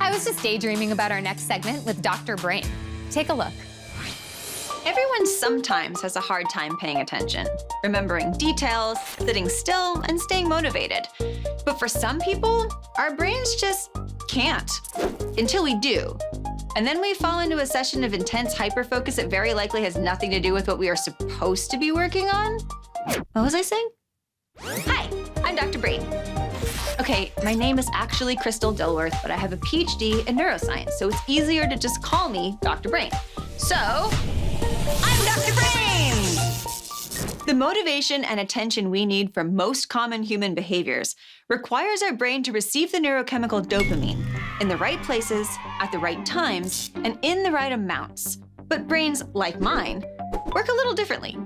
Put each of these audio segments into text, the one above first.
I was just daydreaming about our next segment with Dr. Brain. Take a look. Everyone sometimes has a hard time paying attention, remembering details, sitting still, and staying motivated. But for some people, our brains just can't, until we do. And then we fall into a session of intense hyperfocus that very likely has nothing to do with what we are supposed to be working on. What was I saying? Hi, I'm Dr. Brain. Okay, my name is actually Crystal Dilworth, but I have a PhD in neuroscience, so it's easier to just call me Dr. Brain. So, I'm Dr. Brain! The motivation and attention we need for most common human behaviors requires our brain to receive the neurochemical dopamine in the right places, at the right times, and in the right amounts. But brains, like mine, work a little differently.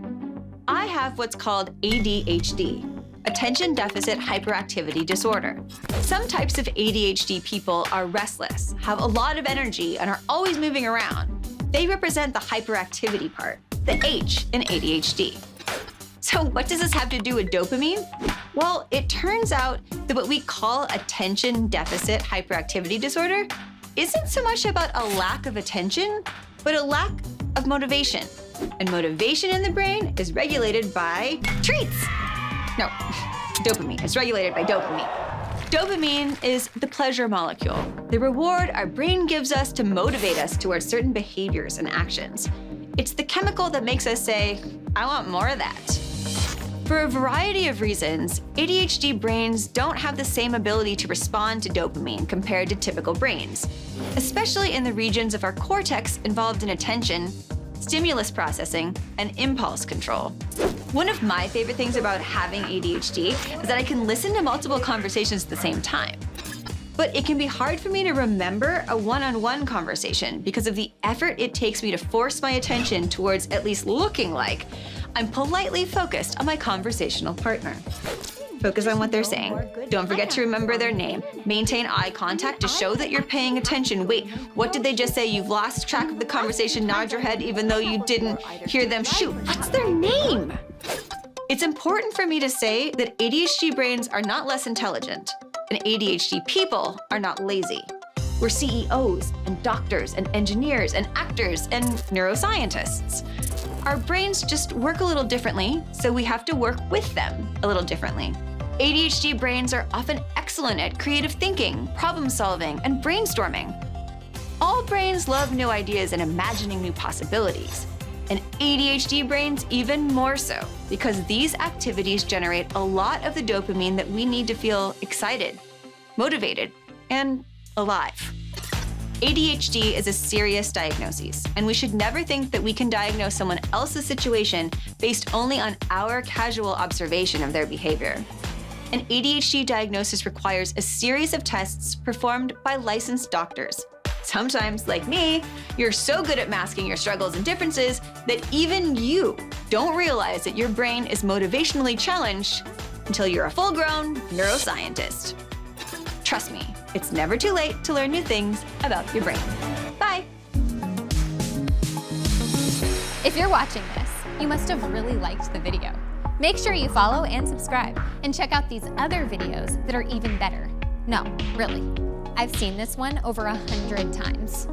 I have what's called ADHD, Attention Deficit Hyperactivity Disorder. Some types of ADHD people are restless, have a lot of energy, and are always moving around. They represent the hyperactivity part, the H in ADHD. So what does this have to do with dopamine? Well, it turns out that what we call attention deficit hyperactivity disorder isn't so much about a lack of attention, but a lack of motivation. And motivation in the brain is regulated by treats. No, dopamine. It's regulated by dopamine. Dopamine is the pleasure molecule, the reward our brain gives us to motivate us towards certain behaviors and actions. It's the chemical that makes us say, I want more of that. For a variety of reasons, ADHD brains don't have the same ability to respond to dopamine compared to typical brains, especially in the regions of our cortex involved in attention, stimulus processing, and impulse control. One of my favorite things about having ADHD is that I can listen to multiple conversations at the same time. But it can be hard for me to remember a one-on-one conversation because of the effort it takes me to force my attention towards at least looking like I'm politely focused on my conversational partner. Focus on what they're saying. Don't forget to remember their name. Maintain eye contact to show that you're paying attention. Wait, what did they just say? You've lost track of the conversation. Nod your head even though you didn't hear them. Shoot, what's their name? It's important for me to say that ADHD brains are not less intelligent, and ADHD people are not lazy. We're CEOs and doctors and engineers and actors and neuroscientists. Our brains just work a little differently, so we have to work with them a little differently. ADHD brains are often excellent at creative thinking, problem solving, and brainstorming. All brains love new ideas and imagining new possibilities. And ADHD brains even more so, because these activities generate a lot of the dopamine that we need to feel excited, motivated, and alive. ADHD is a serious diagnosis, and we should never think that we can diagnose someone else's situation based only on our casual observation of their behavior. An ADHD diagnosis requires a series of tests performed by licensed doctors. Sometimes, like me, you're so good at masking your struggles and differences that even you don't realize that your brain is motivationally challenged until you're a full-grown neuroscientist. Trust me, it's never too late to learn new things about your brain. Bye. If you're watching this, you must have really liked the video. Make sure you follow and subscribe, and check out these other videos that are even better. No, really. I've seen this one over 100 times.